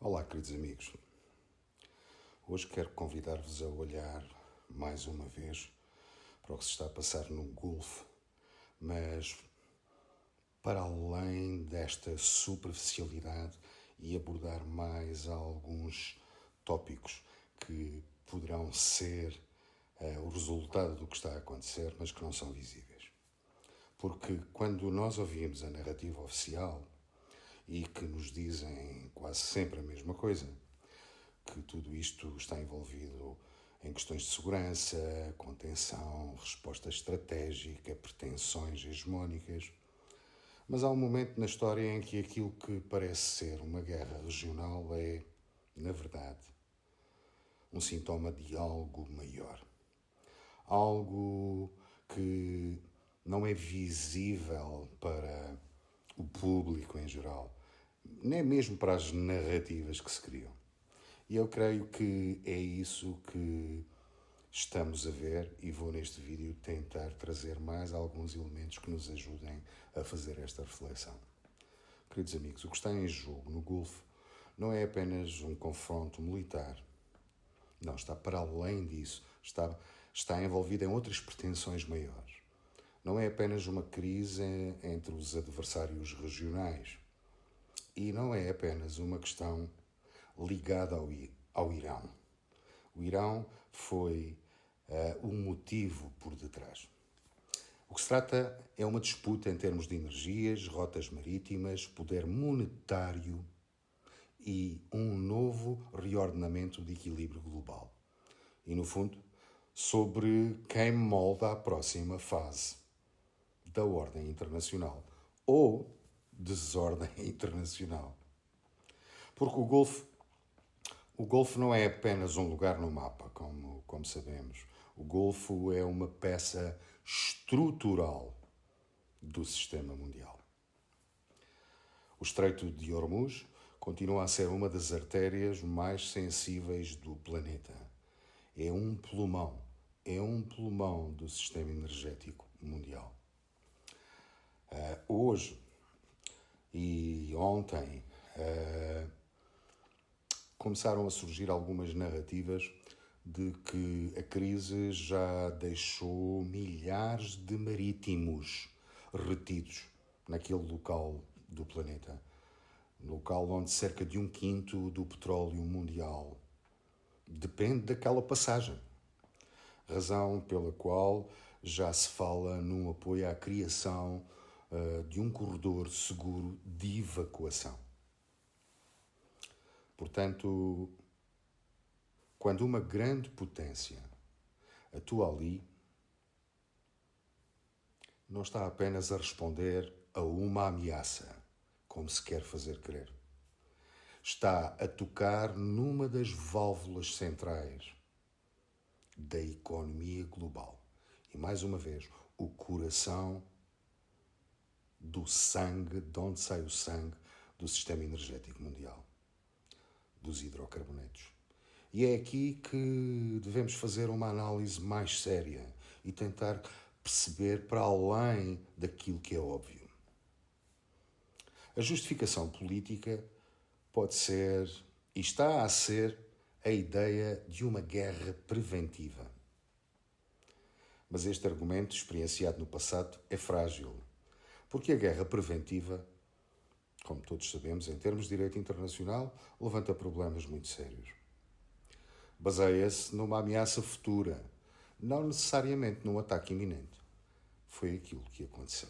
Olá, queridos amigos. Hoje quero convidar-vos a olhar mais uma vez para o que se está a passar no Golfo, mas para além desta superficialidade e abordar mais alguns tópicos que poderão ser o resultado do que está a acontecer, mas que não são visíveis. Porque quando nós ouvimos a narrativa oficial e que nos dizem quase sempre a mesma coisa, que tudo isto está envolvido em questões de segurança, contenção, resposta estratégica, pretensões hegemónicas. Mas há um momento na história em que aquilo que parece ser uma guerra regional é, na verdade, um sintoma de algo maior. Algo que não é visível para o público em geral, nem mesmo para as narrativas que se criam. E eu creio que é isso que estamos a ver e vou neste vídeo tentar trazer mais alguns elementos que nos ajudem a fazer esta reflexão. Queridos amigos, o que está em jogo no Golfo não é apenas um confronto militar. Não, está para além disso. Está envolvido em outras pretensões maiores. Não é apenas uma crise entre os adversários regionais. E não é apenas uma questão ligada ao Irão. O Irão foi o motivo por detrás. O que se trata é uma disputa em termos de energias, rotas marítimas, poder monetário e um novo reordenamento de equilíbrio global. E, no fundo, sobre quem molda a próxima fase da ordem internacional ou desordem internacional. Porque o Golfo não é apenas um lugar no mapa, como sabemos. O Golfo é uma peça estrutural do sistema mundial. O Estreito de Hormuz continua a ser uma das artérias mais sensíveis do planeta. É um pulmão do sistema energético mundial. Hoje e ontem começaram a surgir algumas narrativas de que a crise já deixou milhares de marítimos retidos naquele local do planeta. Local onde cerca de 1/5 do petróleo mundial depende daquela passagem. Razão pela qual já se fala num apoio à criação de um corredor seguro de evacuação. Portanto, quando uma grande potência atua ali, não está apenas a responder a uma ameaça, como se quer fazer crer. Está a tocar numa das válvulas centrais da economia global. E, mais uma vez, o coração do sangue, de onde sai o sangue do sistema energético mundial, dos hidrocarbonetos. E é aqui que devemos fazer uma análise mais séria e tentar perceber para além daquilo que é óbvio. A justificação política pode ser, e está a ser, a ideia de uma guerra preventiva. Mas este argumento, experienciado no passado, é frágil, porque a guerra preventiva, como todos sabemos, em termos de direito internacional, levanta problemas muito sérios. Baseia-se numa ameaça futura, não necessariamente num ataque iminente. Foi aquilo que aconteceu.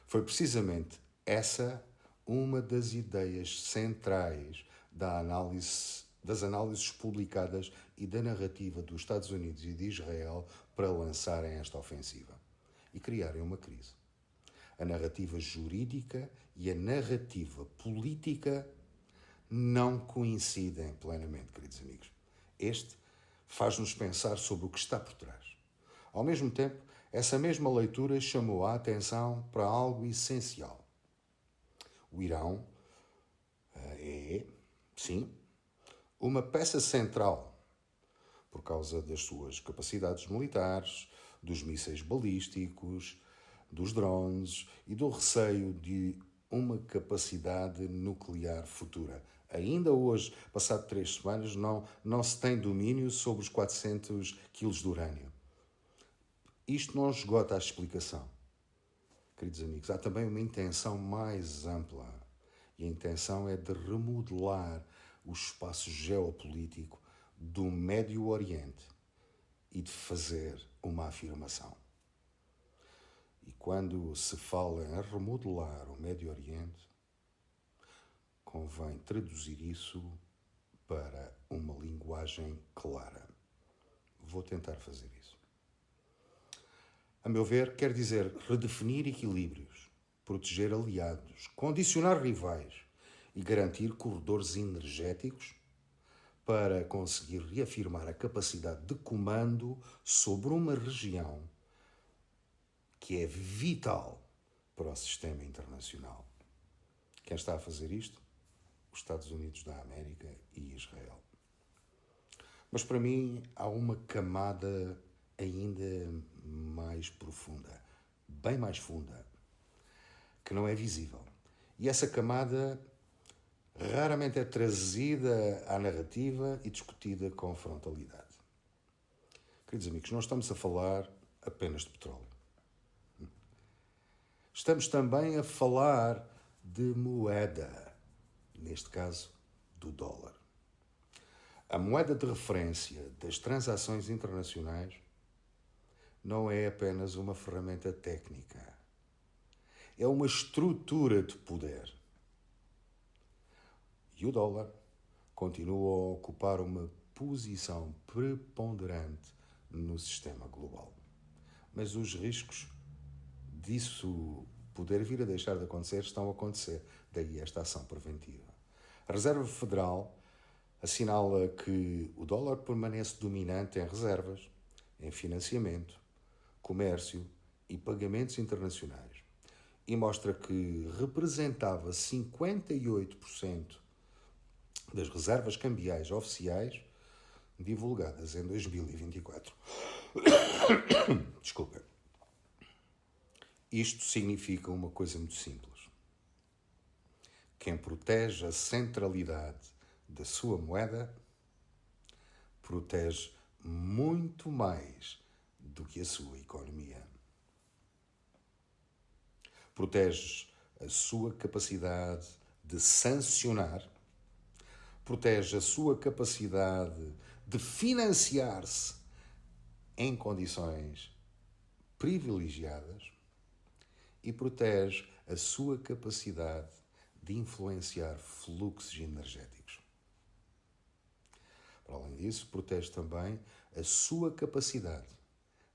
Foi precisamente essa uma das ideias centrais das análises publicadas e da narrativa dos Estados Unidos e de Israel para lançarem esta ofensiva e criarem uma crise. A narrativa jurídica e a narrativa política não coincidem plenamente, queridos amigos. Este faz-nos pensar sobre o que está por trás. Ao mesmo tempo, essa mesma leitura chamou a atenção para algo essencial. O Irão é, sim, uma peça central por causa das suas capacidades militares, dos mísseis balísticos, dos drones e do receio de uma capacidade nuclear futura. Ainda hoje, passado 3 semanas, não se tem domínio sobre os 400 quilos de urânio. Isto não esgota a explicação. Queridos amigos, há também uma intenção mais ampla. E a intenção é de remodelar o espaço geopolítico do Médio Oriente e de fazer uma afirmação. E quando se fala em remodelar o Médio Oriente, convém traduzir isso para uma linguagem clara. Vou tentar fazer isso. A meu ver, quer dizer redefinir equilíbrios, proteger aliados, condicionar rivais e garantir corredores energéticos para conseguir reafirmar a capacidade de comando sobre uma região que é vital para o sistema internacional. Quem está a fazer isto? Os Estados Unidos da América e Israel. Mas para mim há uma camada ainda mais profunda, bem mais funda, que não é visível. E essa camada raramente é trazida à narrativa e discutida com frontalidade. Queridos amigos, não estamos a falar apenas de petróleo. Estamos também a falar de moeda, neste caso, do dólar. A moeda de referência das transações internacionais não é apenas uma ferramenta técnica. É uma estrutura de poder. E o dólar continua a ocupar uma posição preponderante no sistema global. Mas os riscos disso poder vir a deixar de acontecer estão a acontecer. Daí esta ação preventiva. A Reserva Federal assinala que o dólar permanece dominante em reservas, em financiamento, comércio e pagamentos internacionais e mostra que representava 58% das reservas cambiais oficiais divulgadas em 2024. Desculpa. Isto significa uma coisa muito simples. Quem protege a centralidade da sua moeda protege muito mais do que a sua economia. Protege a sua capacidade de sancionar, protege a sua capacidade de financiar-se em condições privilegiadas e protege a sua capacidade de influenciar fluxos energéticos. Para além disso, protege também a sua capacidade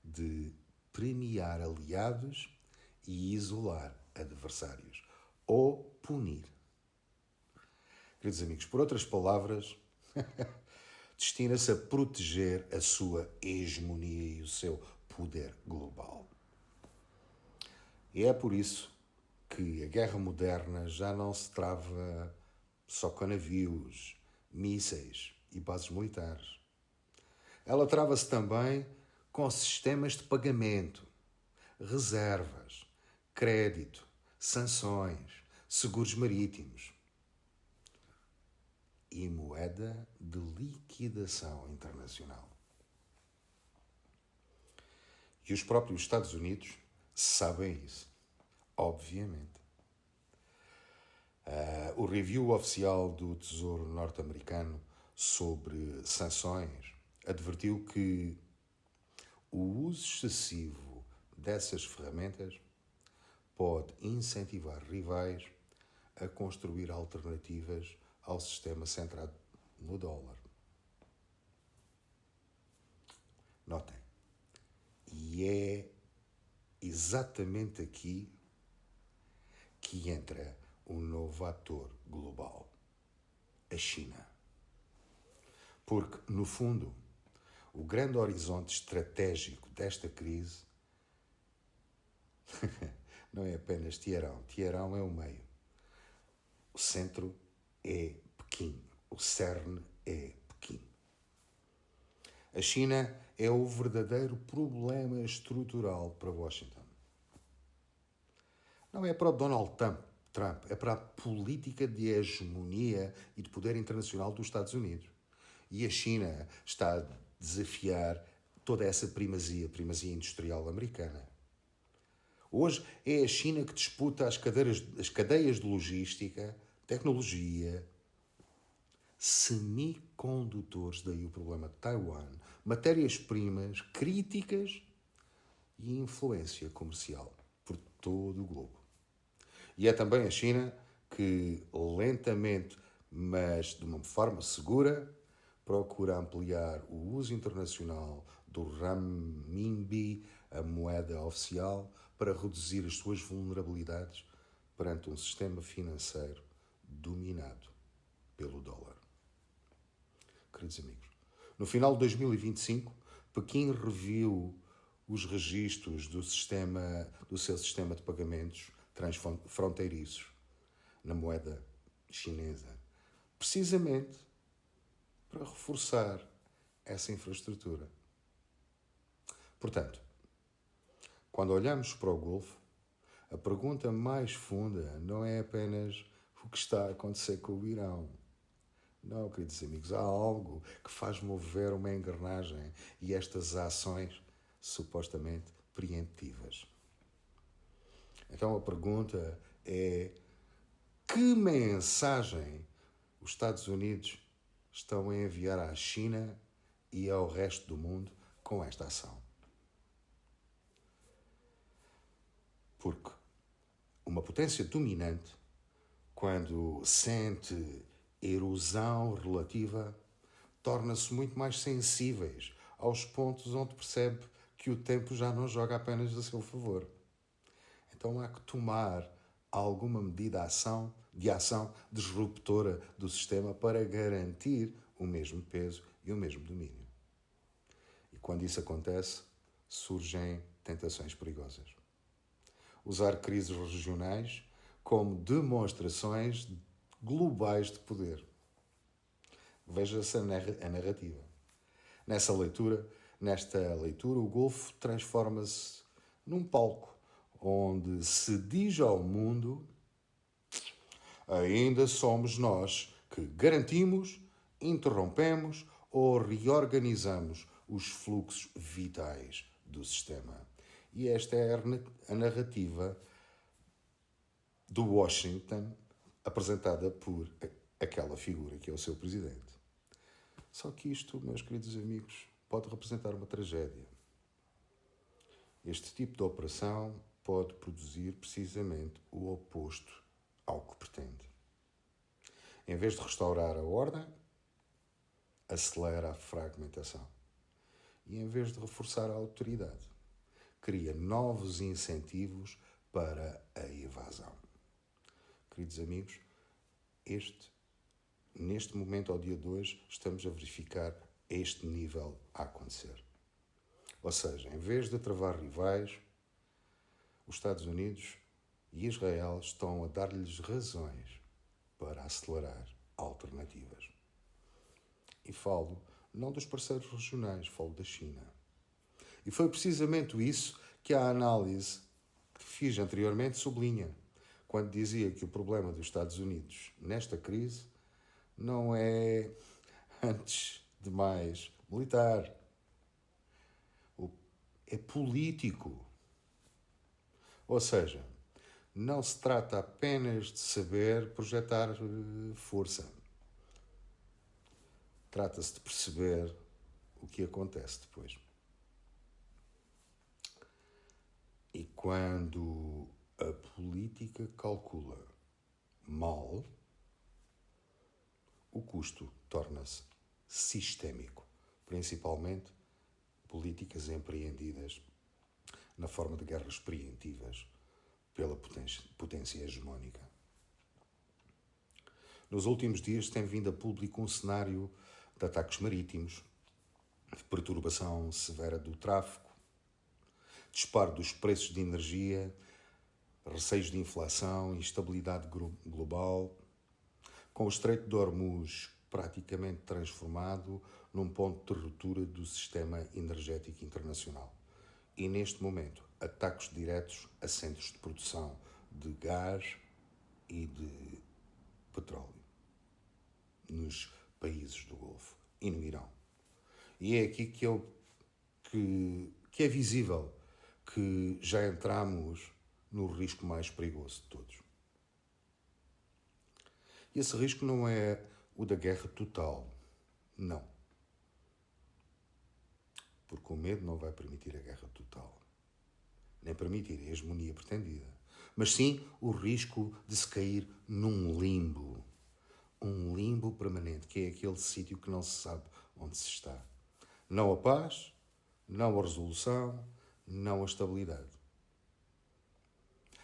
de premiar aliados e isolar adversários ou punir. Queridos amigos, por outras palavras, destina-se a proteger a sua hegemonia e o seu poder global. E é por isso que a guerra moderna já não se trava só com navios, mísseis e bases militares. Ela trava-se também com sistemas de pagamento, reservas, crédito, sanções, seguros marítimos e moeda de liquidação internacional. E os próprios Estados Unidos sabem isso, obviamente. O review oficial do Tesouro norte-americano sobre sanções advertiu que o uso excessivo dessas ferramentas pode incentivar rivais a construir alternativas ao sistema centrado no dólar. Notem, e é exatamente aqui que entra um novo ator global, a China. Porque, no fundo, o grande horizonte estratégico desta crise não é apenas Teherão. Teherão é o meio. O centro é Pequim. O cerne é Pequim. A China é o verdadeiro problema estrutural para Washington. Não é para o Donald Trump, é para a política de hegemonia e de poder internacional dos Estados Unidos. E a China está a desafiar toda essa primazia industrial americana. Hoje é a China que disputa as cadeias de logística, tecnologia, semicondutores, daí o problema de Taiwan, matérias-primas críticas e influência comercial por todo o globo. E é também a China que, lentamente, mas de uma forma segura, procura ampliar o uso internacional do renminbi, a moeda oficial, para reduzir as suas vulnerabilidades perante um sistema financeiro dominado pelo dólar. Queridos amigos, no final de 2025, Pequim reviu os registros do seu sistema de pagamentos transfronteiriços na moeda chinesa, precisamente para reforçar essa infraestrutura. Portanto, quando olhamos para o Golfo, a pergunta mais funda não é apenas o que está a acontecer com o Irão. Não, queridos amigos, há algo que faz mover uma engrenagem e estas ações supostamente preemptivas. Então a pergunta é: que mensagem os Estados Unidos estão a enviar à China e ao resto do mundo com esta ação? Porque uma potência dominante, quando sente erosão relativa, torna-se muito mais sensíveis aos pontos onde percebe que o tempo já não joga apenas a seu favor. Então há que tomar alguma medida de ação disruptora do sistema para garantir o mesmo peso e o mesmo domínio. E quando isso acontece, surgem tentações perigosas. Usar crises regionais como demonstrações globais de poder. Veja-se a narrativa. Nesta leitura, o Golfo transforma-se num palco onde se diz ao mundo: ainda somos nós que garantimos, interrompemos ou reorganizamos os fluxos vitais do sistema. E esta é a narrativa do Washington, apresentada por aquela figura que é o seu presidente. Só que isto, meus queridos amigos, pode representar uma tragédia. Este tipo de operação pode produzir precisamente o oposto ao que pretende. Em vez de restaurar a ordem, acelera a fragmentação. E em vez de reforçar a autoridade, cria novos incentivos para a evasão. Queridos amigos, neste momento, ao dia de hoje, estamos a verificar este nível a acontecer. Ou seja, em vez de travar rivais, os Estados Unidos e Israel estão a dar-lhes razões para acelerar alternativas. E falo não dos parceiros regionais, falo da China. E foi precisamente isso que a análise que fiz anteriormente sublinha, quando dizia que o problema dos Estados Unidos nesta crise não é, antes de mais, militar. É político. Ou seja, não se trata apenas de saber projetar força. Trata-se de perceber o que acontece depois. E quando a política calcula mal, o custo torna-se sistémico, principalmente políticas empreendidas na forma de guerras preventivas pela potência hegemónica. Nos últimos dias tem vindo a público um cenário de ataques marítimos, de perturbação severa do tráfego, disparo dos preços de energia, receios de inflação e instabilidade global, com o Estreito de Hormuz praticamente transformado num ponto de ruptura do sistema energético internacional. E, neste momento, ataques diretos a centros de produção de gás e de petróleo nos países do Golfo e no Irão. E é aqui que é visível que já entramos no risco mais perigoso de todos. E esse risco não é o da guerra total, não. Porque o medo não vai permitir a guerra total, nem permitir a hegemonia pretendida, mas sim o risco de se cair num limbo. Um limbo permanente, que é aquele sítio que não se sabe onde se está. Não a paz, não a resolução, não a estabilidade.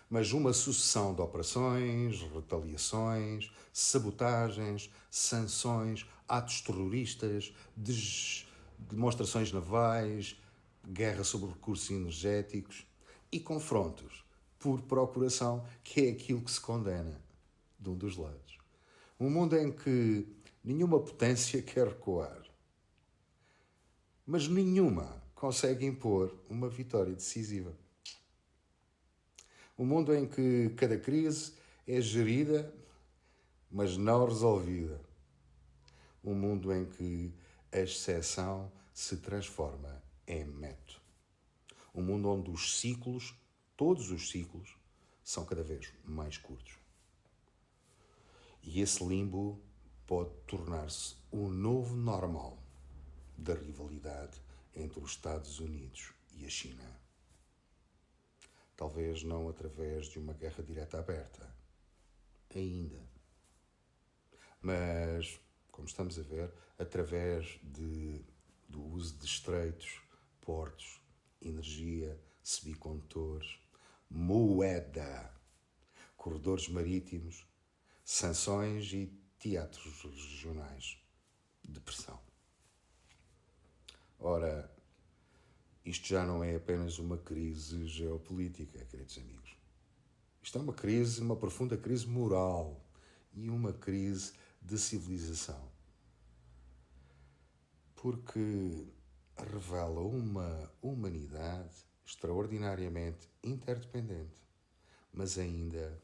Mas uma sucessão de operações, retaliações, sabotagens, sanções, atos terroristas, demonstrações navais, guerra sobre recursos energéticos e confrontos por procuração, que é aquilo que se condena de um dos lados. Um mundo em que nenhuma potência quer recuar, mas nenhuma consegue impor uma vitória decisiva. Um mundo em que cada crise é gerida, mas não resolvida. Um mundo em que a exceção se transforma em método. Um mundo onde os ciclos, todos os ciclos, são cada vez mais curtos. E esse limbo pode tornar-se o novo normal da rivalidade entre os Estados Unidos e a China. Talvez não através de uma guerra direta aberta, ainda. Mas, como estamos a ver, através do uso de estreitos, portos, energia, semicondutores, moeda, corredores marítimos, sanções e teatros regionais de pressão. Ora, isto já não é apenas uma crise geopolítica, queridos amigos. Isto é uma crise, uma profunda crise moral e uma crise de civilização. Porque revela uma humanidade extraordinariamente interdependente, mas ainda,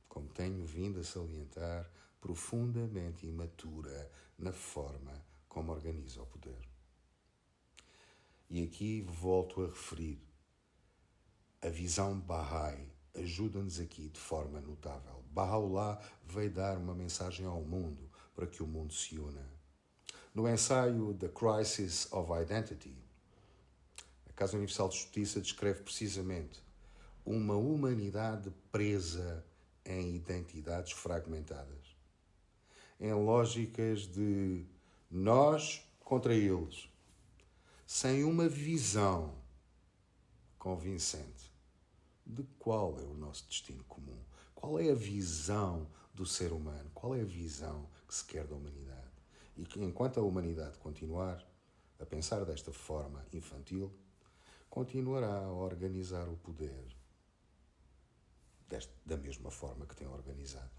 como tenho vindo a salientar, profundamente imatura na forma como organiza o poder. E aqui volto a referir, a visão Bahá'í ajuda-nos aqui de forma notável. Baha'u'lláh veio dar uma mensagem ao mundo para que o mundo se una. No ensaio The Crisis of Identity, a Casa Universal de Justiça descreve precisamente uma humanidade presa em identidades fragmentadas, em lógicas de nós contra eles, sem uma visão convincente de qual é o nosso destino comum, qual é a visão do ser humano, qual é a visão que se quer da humanidade. E que, enquanto a humanidade continuar a pensar desta forma infantil, continuará a organizar o poder da mesma forma que tem organizado.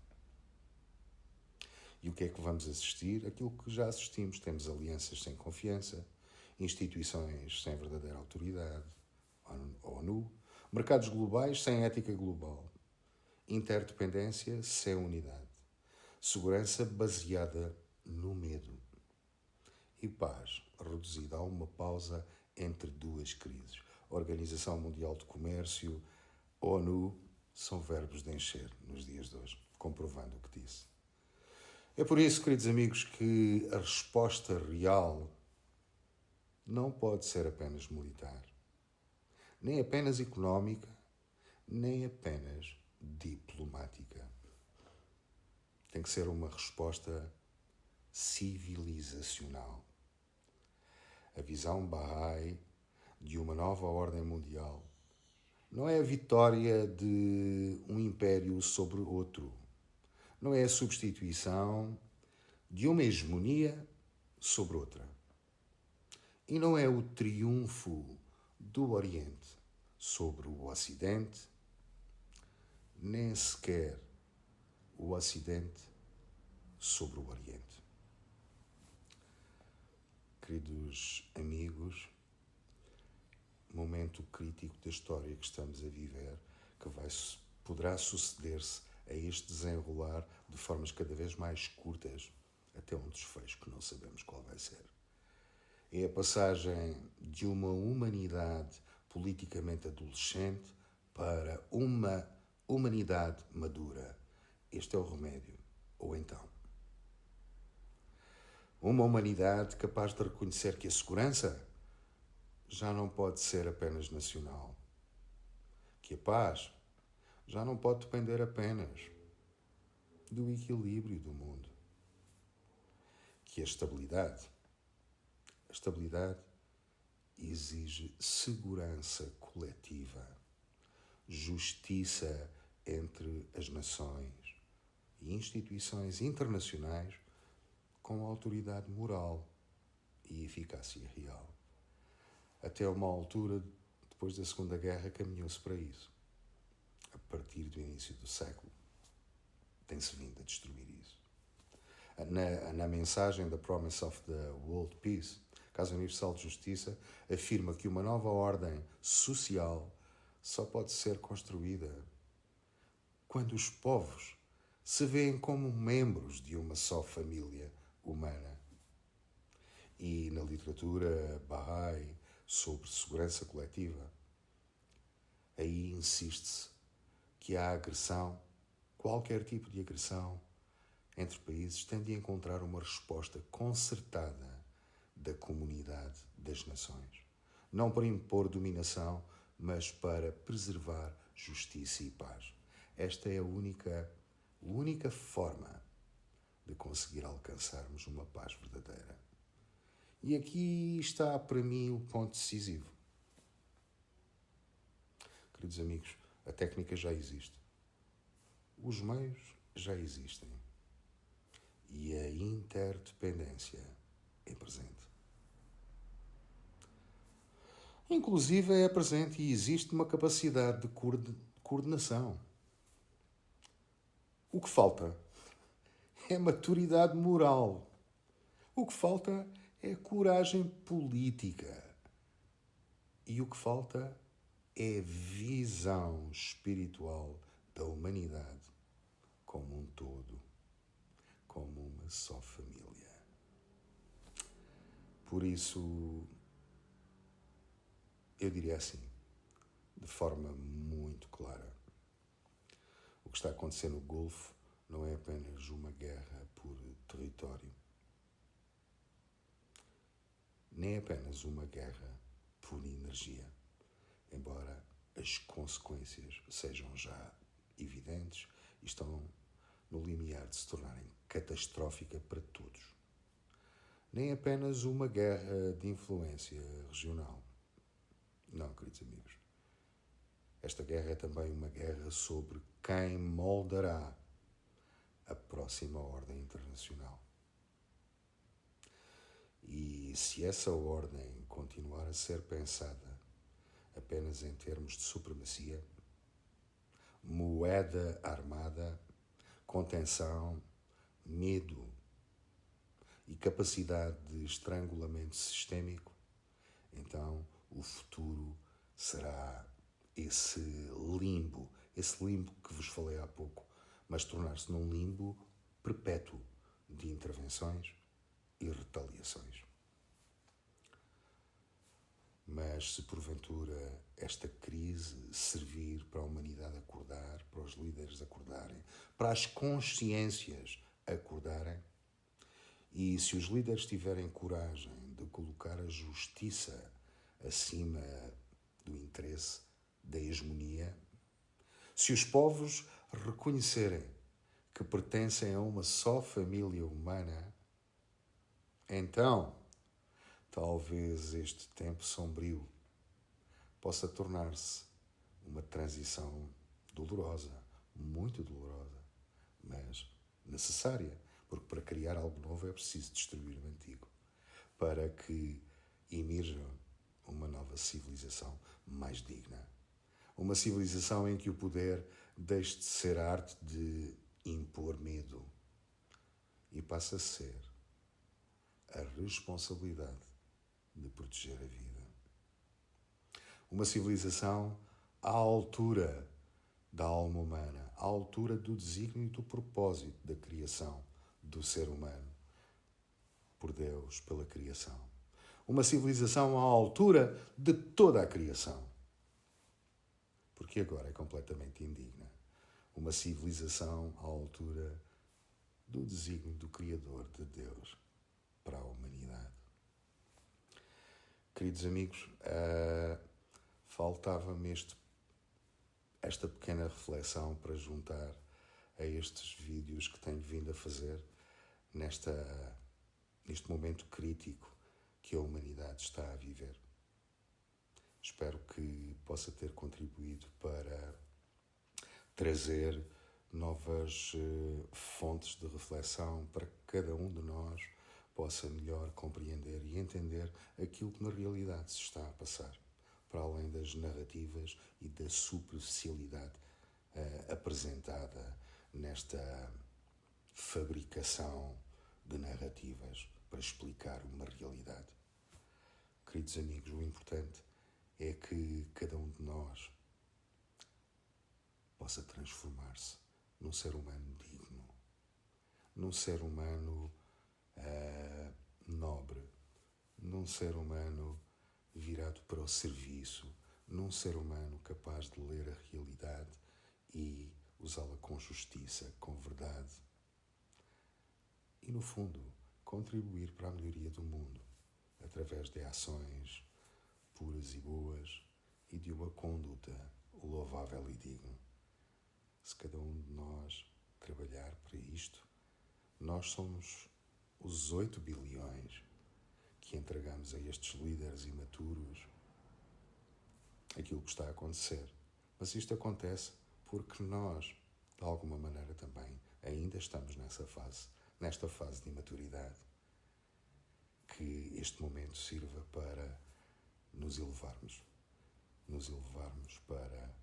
E o que é que vamos assistir? Aquilo que já assistimos. Temos alianças sem confiança, instituições sem verdadeira autoridade, ONU, mercados globais sem ética global, interdependência sem unidade, segurança baseada no medo e paz reduzida a uma pausa entre duas crises. Organização Mundial de Comércio, ONU, são verbos de encher nos dias de hoje, comprovando o que disse. É por isso, queridos amigos, que a resposta real não pode ser apenas militar, nem apenas económica, nem apenas diplomática. Tem que ser uma resposta civilizacional. A visão Bahá'í de uma nova ordem mundial não é a vitória de um império sobre outro. Não é a substituição de uma hegemonia sobre outra. E não é o triunfo do Oriente sobre o Ocidente, nem sequer o Ocidente sobre o Oriente. Queridos amigos, momento crítico da história que estamos a viver, que poderá suceder-se a este desenrolar de formas cada vez mais curtas até um desfecho que não sabemos qual vai ser. É a passagem de uma humanidade politicamente adolescente para uma humanidade madura. Este é o remédio. Ou então, uma humanidade capaz de reconhecer que a segurança já não pode ser apenas nacional, que a paz já não pode depender apenas do equilíbrio do mundo, que a estabilidade exige segurança coletiva, justiça entre as nações e instituições internacionais com autoridade moral e eficácia real. Até uma altura, depois da Segunda Guerra, caminhou-se para isso. A partir do início do século, tem-se vindo a destruir isso. Na mensagem da Promise of the World Peace, Casa Universal de Justiça, afirma que uma nova ordem social só pode ser construída quando os povos se veem como membros de uma só família humana. E na literatura Bahá'í sobre segurança coletiva, aí insiste-se que a agressão, qualquer tipo de agressão entre países, tem de encontrar uma resposta concertada da comunidade das nações. Não para impor dominação, mas para preservar justiça e paz. Esta é a única forma de conseguir alcançarmos uma paz verdadeira. E aqui está, para mim, o ponto decisivo. Queridos amigos, a técnica já existe. Os meios já existem. E a interdependência é presente. Inclusive é presente e existe uma capacidade de coordenação. O que falta é maturidade moral. O que falta é coragem política. E o que falta é visão espiritual da humanidade como um todo, como uma só família. Por isso, eu diria assim, de forma muito clara, o que está acontecendo no Golfo não é apenas uma guerra por território, nem apenas uma guerra por energia, embora as consequências sejam já evidentes e estão no limiar de se tornarem catastrófica para todos. Nem apenas uma guerra de influência regional. Não, queridos amigos. Esta guerra é também uma guerra sobre quem moldará a próxima ordem internacional. E se essa ordem continuar a ser pensada apenas em termos de supremacia, moeda armada, contenção, medo e capacidade de estrangulamento sistémico, então o futuro será esse limbo que vos falei há pouco, mas tornar-se num limbo perpétuo de intervenções e retaliações. Mas se porventura esta crise servir para a humanidade acordar, para os líderes acordarem, para as consciências acordarem, e se os líderes tiverem coragem de colocar a justiça acima do interesse, da hegemonia, se os povos reconhecerem que pertencem a uma só família humana, então talvez este tempo sombrio possa tornar-se uma transição dolorosa, muito dolorosa, mas necessária, porque para criar algo novo é preciso destruir o antigo, para que emerja uma nova civilização mais digna. Uma civilização em que o poder deixe de ser a arte de impor medo e passe a ser a responsabilidade de proteger a vida. Uma civilização à altura da alma humana, à altura do desígnio e do propósito da criação do ser humano, por Deus, pela criação. Uma civilização à altura de toda a criação, porque agora é completamente indigna. Uma civilização à altura do desígnio do Criador, de Deus, para a humanidade. Queridos amigos, faltava-me esta pequena reflexão para juntar a estes vídeos que tenho vindo a fazer neste momento crítico que a humanidade está a viver. Espero que possa ter contribuído para trazer novas fontes de reflexão para que cada um de nós possa melhor compreender e entender aquilo que na realidade se está a passar, para além das narrativas e da superficialidade apresentada nesta fabricação de narrativas para explicar uma realidade. Queridos amigos, o importante é que cada um de nós possa transformar-se num ser humano digno, num ser humano nobre, num ser humano virado para o serviço, num ser humano capaz de ler a realidade e usá-la com justiça, com verdade e, no fundo, contribuir para a melhoria do mundo através de ações puras e boas e de uma conduta louvável e digna. Se cada um de nós trabalhar para isto, nós somos os 8 bilhões que entregamos a estes líderes imaturos aquilo que está a acontecer. Mas isto acontece porque nós, de alguma maneira também, ainda estamos nesta fase de imaturidade. Que este momento sirva para nos elevarmos para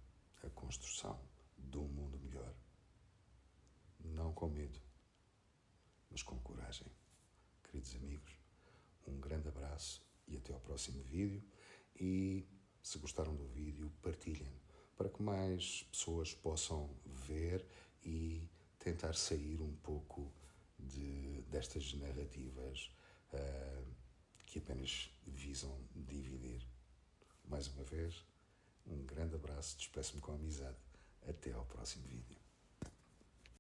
a construção de um mundo melhor. Não com medo, mas com coragem. Queridos amigos, um grande abraço e até ao próximo vídeo. E se gostaram do vídeo, partilhem para que mais pessoas possam ver e tentar sair um pouco destas narrativas que apenas visam dividir. Mais uma vez, um grande abraço, despeço-me com amizade. Até ao próximo vídeo.